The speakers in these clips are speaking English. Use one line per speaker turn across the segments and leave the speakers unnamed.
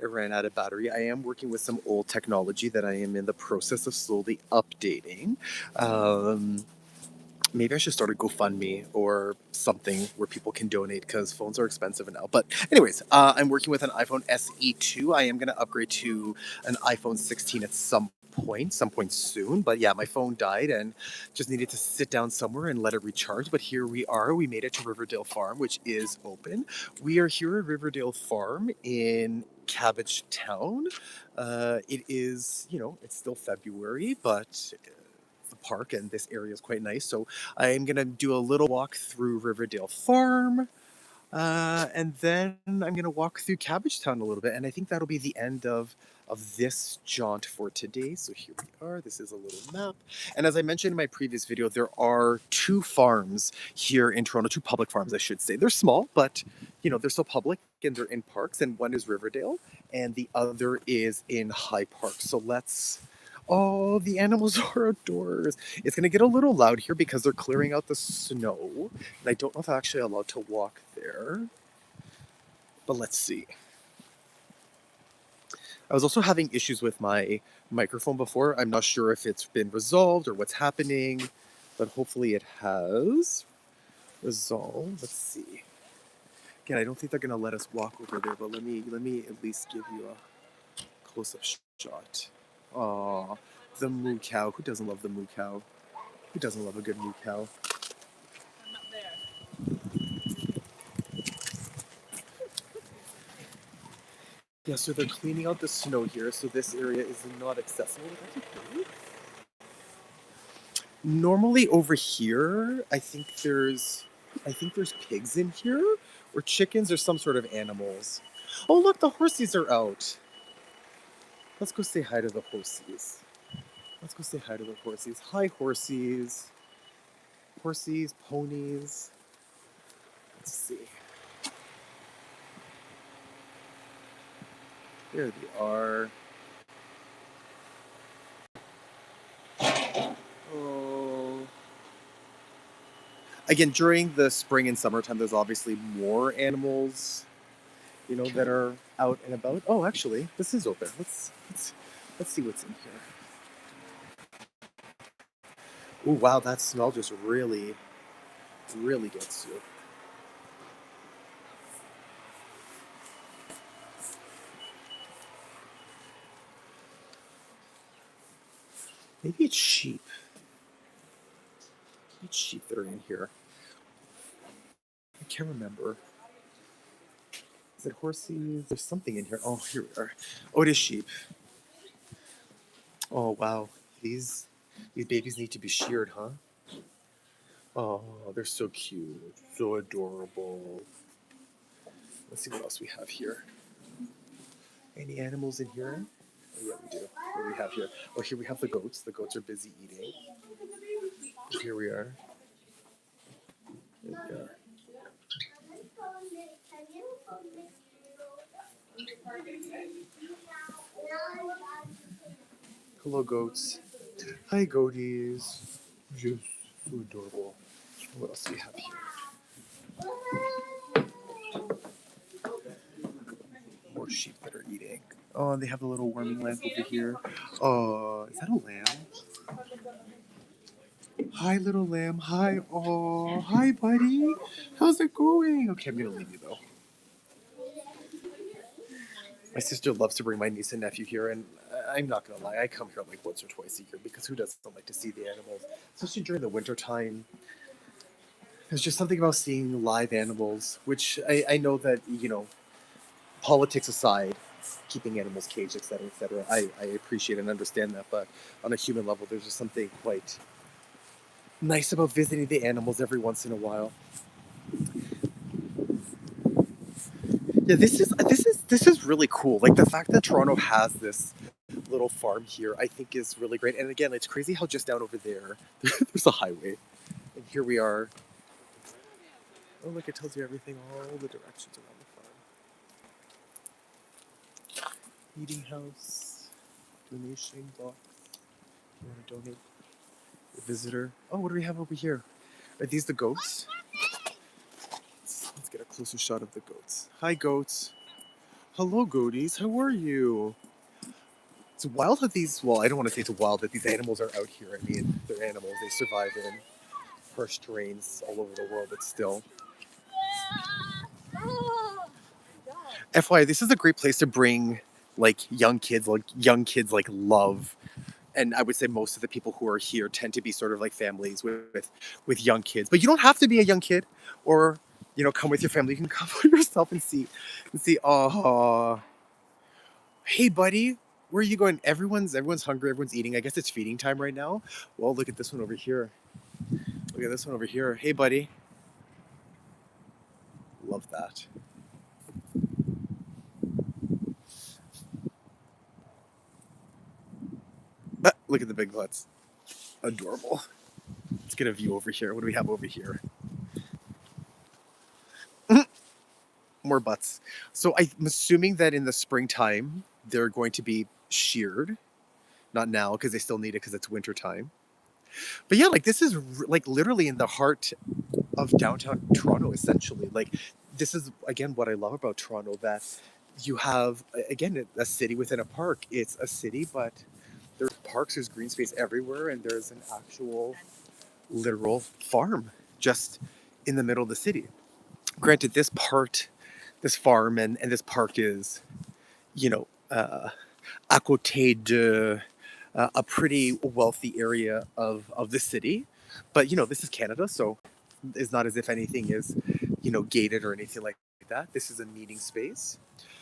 It ran out of battery. I am working with some old technology that I am in the process of slowly updating. Um, Maybe I should start a GoFundMe or something where people can donate because phones are expensive now. But anyways, I'm working with an iPhone SE2. I am going to upgrade to an iPhone 16 at some point soon. But yeah, my phone died and just needed to sit down somewhere and let it recharge. But here we are. We made it to Riverdale Farm, which is open. We are here at Riverdale Farm in Cabbagetown. It is, it's still February, but the park and this area is quite nice. So I'm gonna do a little walk through Riverdale Farm, and then I'm gonna walk through Cabbagetown a little bit, and I think that'll be the end of this jaunt for today. So here we are. This is a little map, and as I mentioned in my previous video, there are two farms here in Toronto, two public farms, I should say. They're small, but they're still public and they're in parks. And one is Riverdale, and the other is in High Park. So let's. Oh, the animals are outdoors. It's going to get a little loud here because they're clearing out the snow. And I don't know if I'm actually allowed to walk there. But let's see. I was also having issues with my microphone before. I'm not sure if it's been resolved or what's happening, but hopefully it has resolved. Let's see. Again, I don't think they're going to let us walk over there, but let me at least give you a close-up shot. Aw, the moo cow. Who doesn't love the moo cow? Who doesn't love a good moo cow?
I'm not there.
Yeah, so they're cleaning out the snow here, so this area is not accessible. That's okay. Normally over here, I think there's pigs in here, or chickens, or some sort of animals. Oh look, the horsies are out. Let's go say hi to the horsies. Let's go say hi to the horsies. Hi, horsies. Horsies, ponies. Let's see. There they are. Oh. Again, during the spring and summertime, there's obviously more animals, that are out and about. Oh, actually, this is open. Let's see what's in here. Oh, wow, that smell just really, really gets you. Maybe it's sheep. Maybe it's sheep that are in here. I can't remember. Is it horses? There's something in here. Oh, here we are. Oh, it is sheep. Oh, wow. These babies need to be sheared, huh? Oh, they're so cute. So adorable. Let's see what else we have here. Any animals in here? Oh, yeah, we do. What do we have here? Oh, here we have the goats. The goats are busy eating. Here we are. There we are. Hello, goats. Hi, goaties. Just so adorable. What else do we have here? More sheep that are eating. Oh, and they have a little warming lamp over here. Oh, is that a lamb? Hi, little lamb. Hi. Oh, hi, buddy. How's it going? Okay, I'm gonna leave you though. My sister loves to bring my niece and nephew here, and I'm not gonna lie, I come here like once or twice a year because who doesn't like to see the animals, especially during the winter time. There's just something about seeing live animals, which I know that politics aside, keeping animals caged, etc., I appreciate and understand that, but on a human level, there's just something quite nice about visiting the animals every once in a while. Yeah, this is really cool. Like the fact that Toronto has this little farm here, I think is really great. And again, it's crazy how just down over there, there's a highway, and here we are. Oh, look, it tells you everything, all the directions around the farm. Meeting house, donation box. You want to donate? A visitor. Oh, what do we have over here? Are these the goats? Let's get a closer shot of the goats. Hi, goats. Hello, goaties. How are you? It's wild that these. Well, I don't want to say it's wild that these animals are out here. I mean, they're animals. They survive in harsh terrains all over the world, but still. FYI, this is a great place to bring like young kids. Like young kids, like love. And I would say most of the people who are here tend to be sort of like families with young kids. But you don't have to be a young kid, or come with your family. You can come by yourself and see. Oh, hey, buddy, where are you going? Everyone's hungry. Everyone's eating. I guess it's feeding time right now. Well, look at this one over here. Look at this one over here. Hey, buddy. Love that. Look at the big butts. Adorable. Let's get a view over here. What do we have over here? More butts. So I'm assuming that in the springtime they're going to be sheared. Not now because they still need it because it's winter time. But yeah, like this is like literally in the heart of downtown Toronto, essentially. Like this is again what I love about Toronto, that you have again a city within a park. It's a city, but there's parks, there's green space everywhere, and there's an actual literal farm just in the middle of the city. Granted, this farm and this park is, you know, à côté de a pretty wealthy area of the city. But, this is Canada, so it's not as if anything is, gated or anything like that. This is a meeting space.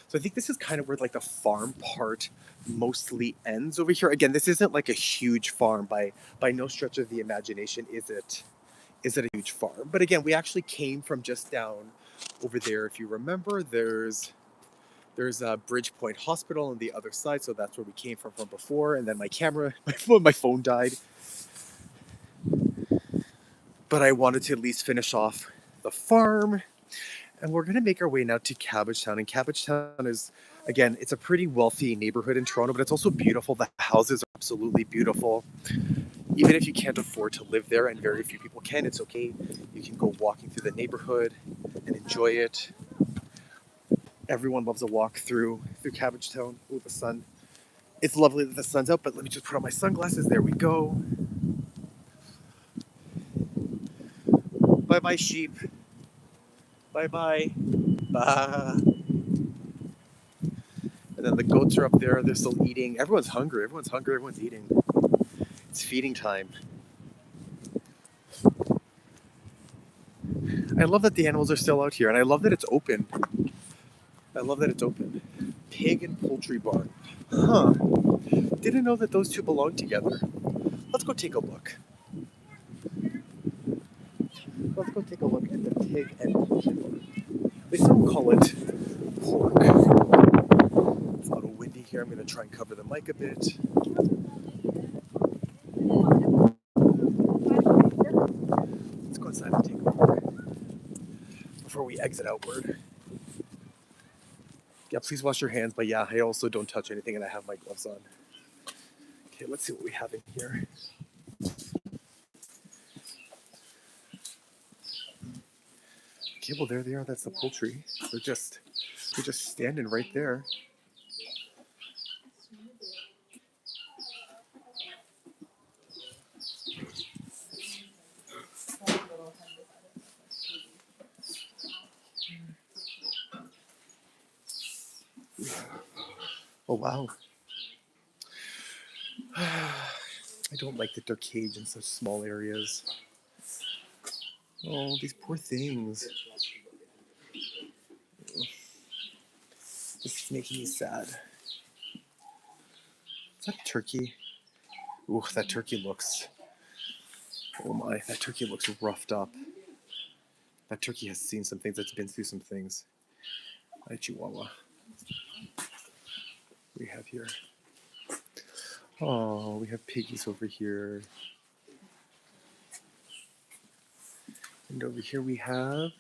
So I think this is kind of where like the farm part mostly ends over here. Again, this isn't like a huge farm by no stretch of the imagination. Is it a huge farm? But again, we actually came from just down over there. If you remember, there's a Bridgepoint Hospital on the other side, so that's where we came from before. And then my camera, my phone died. But I wanted to at least finish off the farm, and we're gonna make our way now to Cabbagetown. And Cabbagetown is, again, it's a pretty wealthy neighborhood in Toronto, but it's also beautiful. The houses are absolutely beautiful. Even if you can't afford to live there, and very few people can, it's okay. You can go walking through the neighborhood and enjoy it. Everyone loves a walk through Cabbagetown. Oh, the sun. It's lovely that the sun's out, but let me just put on my sunglasses. There we go. Bye bye, sheep. Bye bye. Bah. And then the goats are up there. They're still eating. Everyone's hungry. Everyone's hungry. Everyone's eating. It's feeding time. I love that the animals are still out here, and I love that it's open. I love that it's open. Pig and poultry barn. Huh. Didn't know that those two belong together. Let's go take a look. Let's go take a look at the pig and poultry barn. They still call it pork. It's a little windy here. I'm going to try and cover the mic a bit. Let's go inside and take a look before we exit outward. Yeah, please wash your hands. But yeah, I also don't touch anything, and I have my gloves on. Okay, let's see what we have in here. Okay, well there they are. That's the poultry. They're just standing right there. Oh wow. I don't like that they're caged in such small areas. Oh, these poor things. This is making me sad. Is that turkey? Ooh, that turkey looks. Oh my, that turkey looks roughed up. That turkey has seen some things. It's been through some things. Hi, Chihuahua. We have here. Oh, we have piggies over here. And over here we have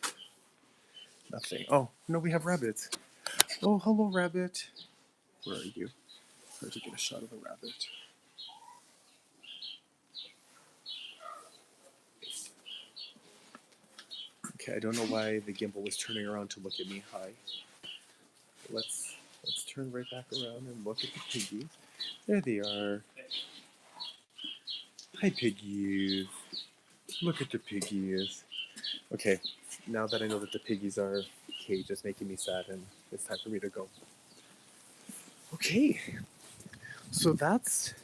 nothing. Oh, no, we have rabbits. Oh, hello, rabbit. Where are you? Try to get a shot of the rabbit. Okay, I don't know why the gimbal was turning around to look at me. Hi. Let's Let's turn right back around and look at the piggies. There they are. Hi, piggies. Look at the piggies. Okay, now that I know that the piggies are caged, it's making me sad, and it's time for me to go. Okay, so that's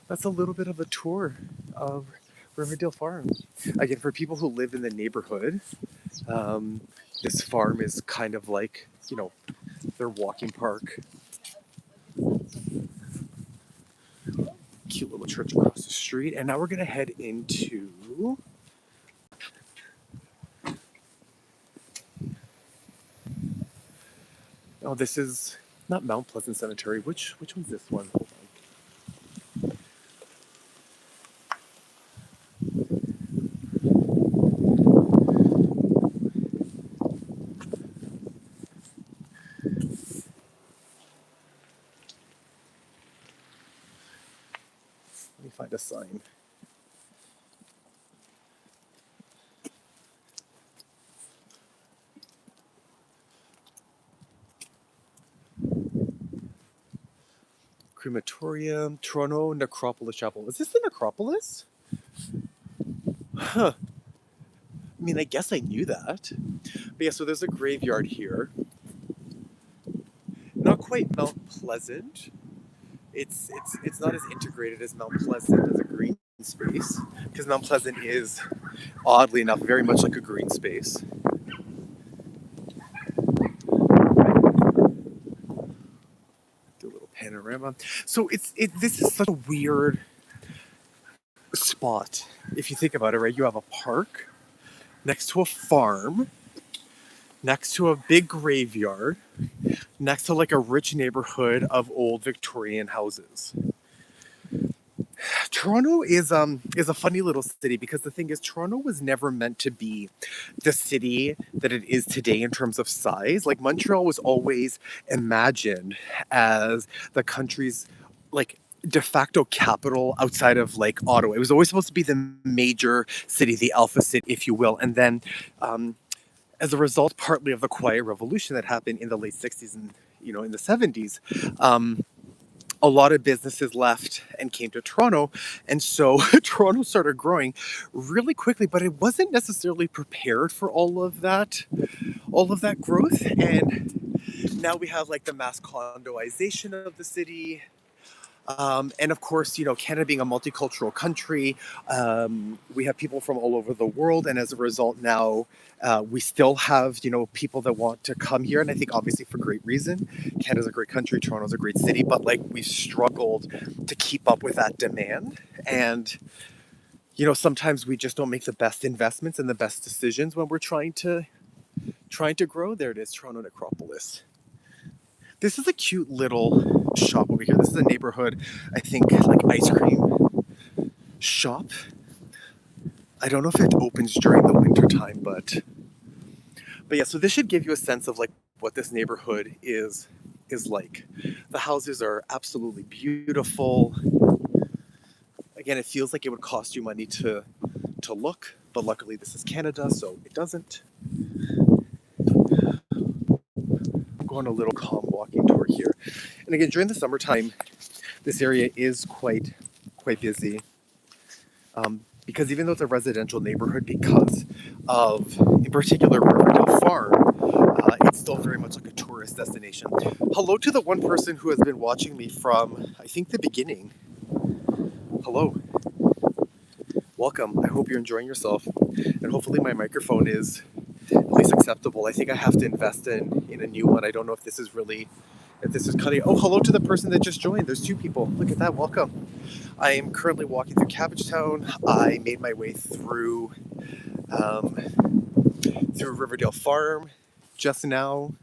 a little bit of a tour of Riverdale Farm. Again, for people who live in the neighborhood, um, this farm is kind of like, their walking park. Cute little church across the street. And now we're going to head into... Oh, this is not Mount Pleasant Cemetery. Which one's this one? Hold on. Let me find a sign. Crematorium, Toronto Necropolis Chapel. Is this the necropolis? Huh. I mean, I guess I knew that. But yeah, so there's a graveyard here. Not quite Mount Pleasant. It's not as integrated as Mount Pleasant as a green space, because Mount Pleasant is, oddly enough, very much like a green space. Do a little panorama. So this is such a weird spot. If you think about it, right? You have a park next to a farm, next to a big graveyard, next to like a rich neighborhood of old Victorian houses. Toronto is a funny little city, because the thing is, Toronto was never meant to be the city that it is today in terms of size. Like, Montreal was always imagined as the country's like de facto capital outside of like Ottawa. It was always supposed to be the major city, the alpha city, if you will. And then as a result, partly of the Quiet Revolution that happened in the late 60s and in the 70s, a lot of businesses left and came to Toronto. And so Toronto started growing really quickly, but it wasn't necessarily prepared for all of that growth. And now we have like the mass condoization of the city. And of course, Canada being a multicultural country, we have people from all over the world. And as a result, now we still have, people that want to come here. And I think obviously for great reason. Canada's a great country, Toronto's a great city, but like we've struggled to keep up with that demand. And, sometimes we just don't make the best investments and the best decisions when we're trying to grow. There it is, Toronto Necropolis. This is a cute little shop over here. This is a neighborhood, I think, like ice cream shop. I don't know if it opens during the winter time, but yeah, so this should give you a sense of like what this neighborhood is like. The houses are absolutely beautiful. Again, it feels like it would cost you money to look, but luckily this is Canada, so it doesn't. Go on a little calm walking tour here. And again, during the summertime, this area is quite busy, because even though it's a residential neighborhood, because of, in particular, Riverdale Farm, it's still very much like a tourist destination. Hello to the one person who has been watching me from, I think, the beginning. Hello. Welcome. I hope you're enjoying yourself, and hopefully my microphone is at least acceptable. I think I have to invest in a new one. I don't know if this is cutting. Oh, hello to the person that just joined. There's two people. Look at that. Welcome. I am currently walking through Cabbagetown. I made my way through Riverdale Farm just now.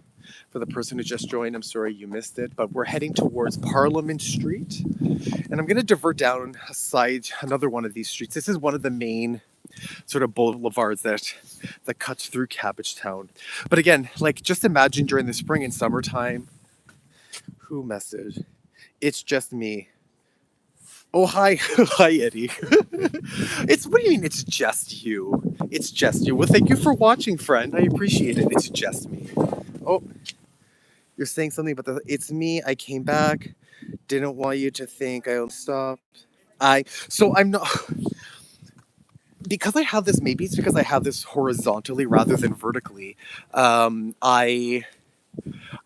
For the person who just joined, I'm sorry you missed it, but we're heading towards Parliament Street, and I'm going to divert down another one of these streets. This is one of the main sort of boulevards that cuts through Cabbagetown. But again, like, just imagine during the spring and summertime. Who messaged? It's just me. Oh, hi. Hi, Eddie. What do you mean it's just you? It's just you. Well, thank you for watching, friend. I appreciate it. It's just me. Oh, You're saying something about it's me. I came back. Didn't want you to think I stopped. I'm not because I have this. Maybe it's because I have this horizontally rather than vertically. I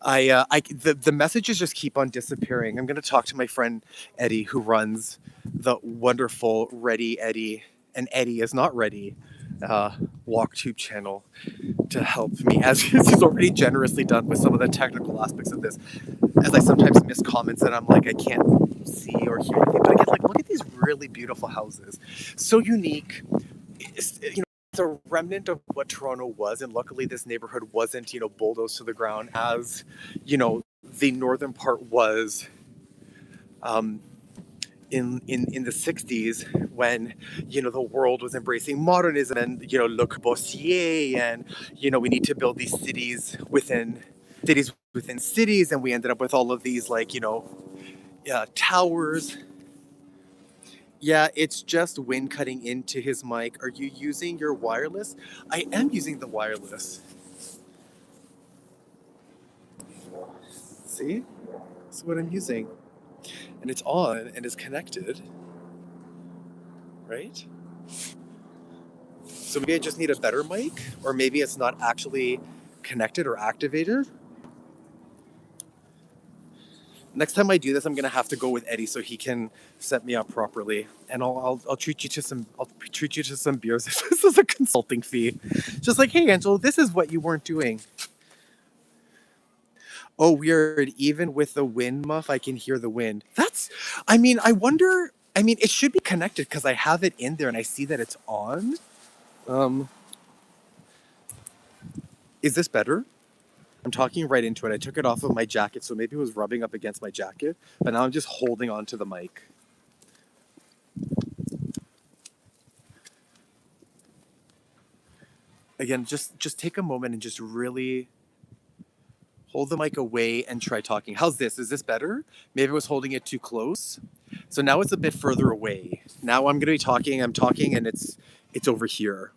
the messages just keep on disappearing. I'm gonna talk to my friend Eddie, who runs the wonderful Ready Eddie, and Eddie is not ready. WalkTube channel to help me, as he's already generously done with some of the technical aspects of this. As I sometimes miss comments and I'm like, I can't see or hear anything. But again, like, look at these really beautiful houses, so unique. It's a remnant of what Toronto was, and luckily this neighborhood wasn't, bulldozed to the ground as, the northern part was. Um, in the 60s, when the world was embracing modernism and Le Corbusier, and we need to build these cities within cities, and we ended up with all of these, like, towers. Yeah, it's just wind cutting into his mic. Are you using your wireless? I am using the wireless. See? That's what I'm using. And it's on and is connected, right? So maybe I just need a better mic, or maybe it's not actually connected or activated. Next time I do this, I'm gonna have to go with Eddie so he can set me up properly, and I'll treat you to some beers. This is a consulting fee, just like, hey, Angelo, this is what you weren't doing. Oh, weird. Even with the wind muff, I can hear the wind. I mean, I wonder. I mean, it should be connected because I have it in there and I see that it's on. Um, is this better? I'm talking right into it. I took it off of my jacket, so maybe it was rubbing up against my jacket, but now I'm just holding on to the mic. Again, just take a moment and just really hold the mic away and try talking. How's this? Is this better? Maybe I was holding it too close. So now it's a bit further away. Now I'm gonna be talking. I'm talking, and it's over here.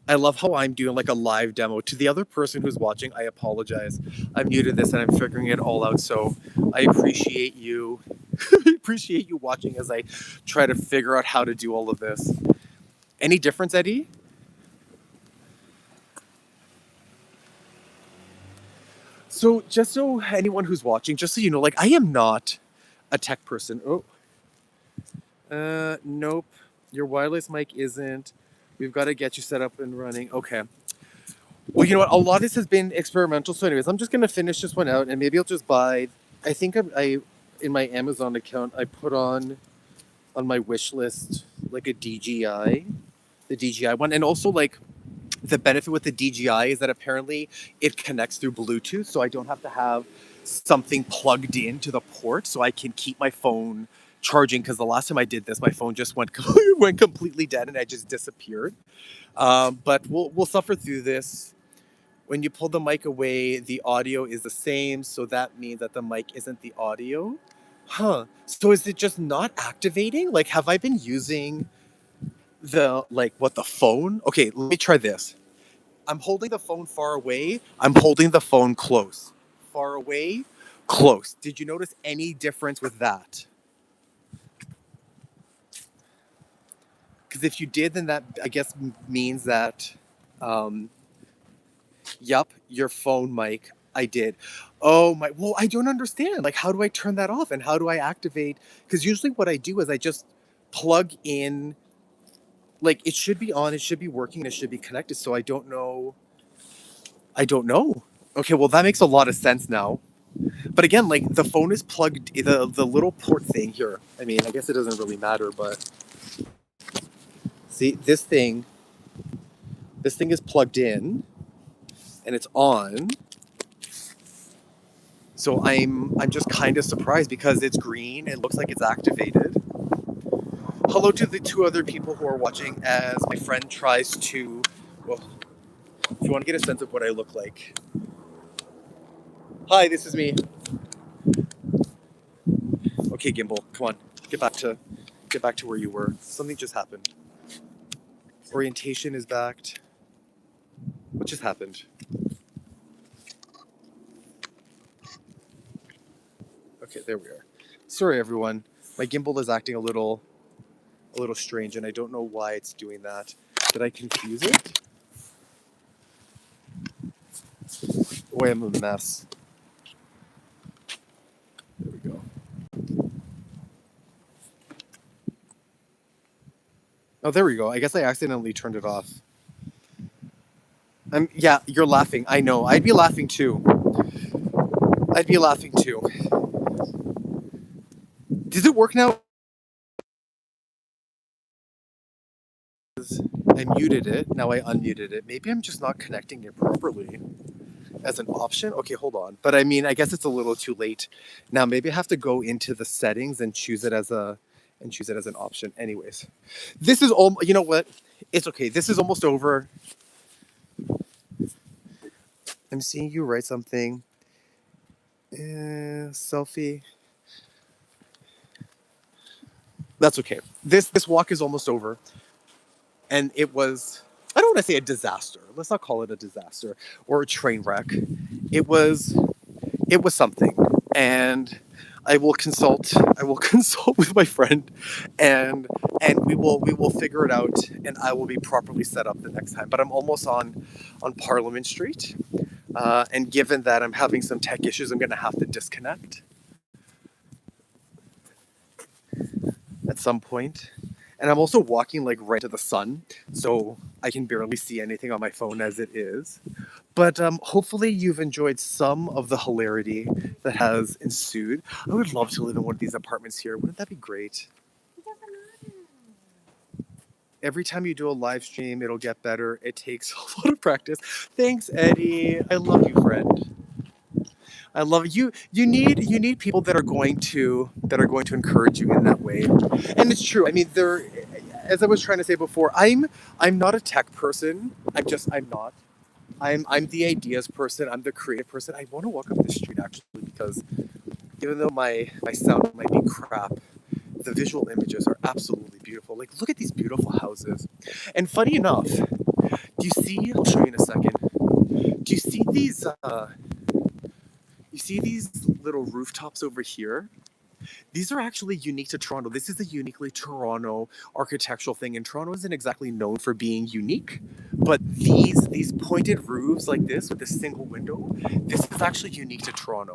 I love how I'm doing like a live demo. To the other person who's watching, I apologize. I'm new to this and I'm figuring it all out. So I appreciate you. Appreciate you watching as I try to figure out how to do all of this. Any difference, Eddie? So just so anyone who's watching, just so you know, like, I am not a tech person. Oh, nope. Your wireless mic isn't. We've got to get you set up and running. Okay. Well, you know what? A lot of this has been experimental. So, anyways, I'm just gonna finish this one out, and maybe I'll just buy. I think I in my Amazon account, I put on my wish list like a DJI, the DJI one, and also, like, the benefit with the DJI is that apparently it connects through Bluetooth, so I don't have to have something plugged into the port, so I can keep my phone charging. Because the last time I did this, my phone just went went completely dead, and I just disappeared. But we'll suffer through this. When you pull the mic away, the audio is the same, so that means that the mic isn't the audio. Huh. So is it just not activating? Like, have I been using the phone? Okay, let me try this. I'm holding the phone far away. I'm holding the phone close. Far away, close. Did you notice any difference with that? Because if you did, then that, I guess, means that, um, yup, your phone mic. I did. Oh my. Well, I don't understand. Like, how do I turn that off and how do I activate? Because usually what I do is I just plug in. Like, it should be on. It should be working. It should be connected. So I don't know. I don't know. Okay. Well, that makes a lot of sense now. But again, like, the phone is plugged. The little port thing here. I mean, I guess it doesn't really matter. But see, this thing. This thing is plugged in, and it's on. So I'm just kind of surprised because it's green. It looks like it's activated. Hello to the two other people who are watching as my friend tries to. Well, if you want to get a sense of what I look like. Hi, this is me. Okay, Gimbal, come on, get back to where you were. Something just happened. Orientation is backed. What just happened? Okay, there we are. Sorry, everyone. My gimbal is acting a little strange, and I don't know why it's doing that. Did I confuse it? Boy, I'm a mess. There we go. Oh, there we go. I guess I accidentally turned it off. Yeah, you're laughing. I know. I'd be laughing too. I'd be laughing too. Does it work now? I muted it. Now I unmuted it. Maybe I'm just not connecting it properly as an option. Okay, hold on. But I mean, I guess it's a little too late. Now maybe I have to go into the settings and choose it as an option. Anyways, this is all. You know what? It's okay. This is almost over. I'm seeing you write something. Selfie. That's okay. This walk is almost over, and it was. I don't want to say a disaster. Let's not call it a disaster or a train wreck. It was something, and I will consult with my friend, and we will figure it out, and I will be properly set up the next time. But I'm almost on Parliament Street, and given that I'm having some tech issues, I'm going to have to disconnect at some point. And I'm also walking like right to the sun, so I can barely see anything on my phone as it is. But hopefully you've enjoyed some of the hilarity that has ensued. I would love to live in one of these apartments here. Wouldn't that be great? Every time you do a live stream, it'll get better. It takes a lot of practice. Thanks, Eddie. I love you, friend. I love you. You need people that are going to encourage you in that way. And it's true. I mean, as I was trying to say before, I'm not a tech person. I'm not. I'm the ideas person. I'm the creative person. I want to walk up this street actually because even though my sound might be crap, the visual images are absolutely beautiful. Like, look at these beautiful houses. And funny enough, do you see? I'll show you in a second. Do you see these? You see these little rooftops over here? These are actually unique to Toronto. This is a uniquely Toronto architectural thing, and Toronto isn't exactly known for being unique. But these pointed roofs like this with this single window, this is actually unique to Toronto.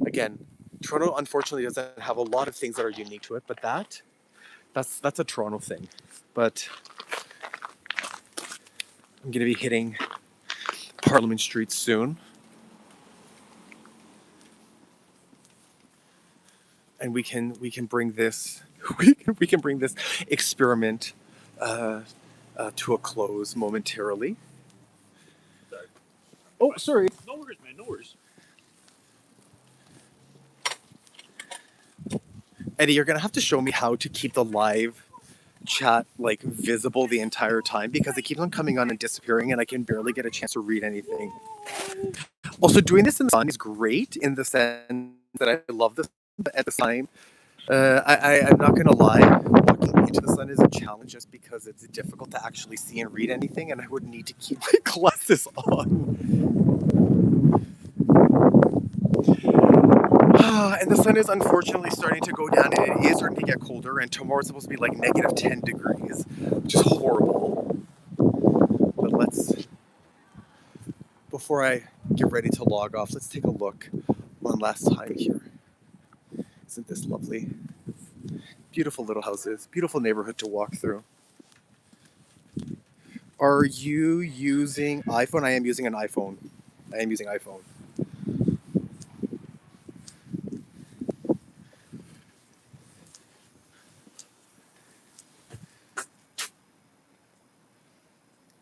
Again, Toronto unfortunately doesn't have a lot of things that are unique to it, but that's a Toronto thing. But I'm gonna be hitting Parliament Street soon, and we can bring this we can bring this experiment uh, to a close momentarily.
Sorry.
Oh, sorry.
No worries, man. No worries.
Eddie, you're gonna have to show me how to keep the live chat like visible the entire time because it keeps on coming on and disappearing, and I can barely get a chance to read anything. Also, doing this in the sun is great in the sense that I love this, but at the time, I'm not gonna lie. Walking into the sun is a challenge just because it's difficult to actually see and read anything, and I would need to keep my glasses on. And the sun is unfortunately starting to go down, and it is starting to get colder, and tomorrow it's supposed to be like negative 10 degrees, which is horrible. But before I get ready to log off, let's take a look one last time here. Isn't this lovely? Beautiful little houses, beautiful neighborhood to walk through. Are you using iPhone? I am using an iPhone. I am using iPhone.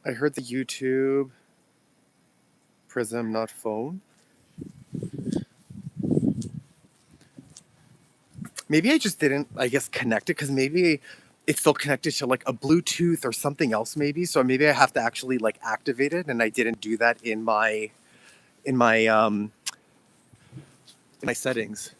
I heard the YouTube Prism, not phone. Maybe I just didn't, I guess, connect it because maybe it's still connected to like a Bluetooth or something else maybe. So maybe I have to actually like activate it, and I didn't do that in my in my settings.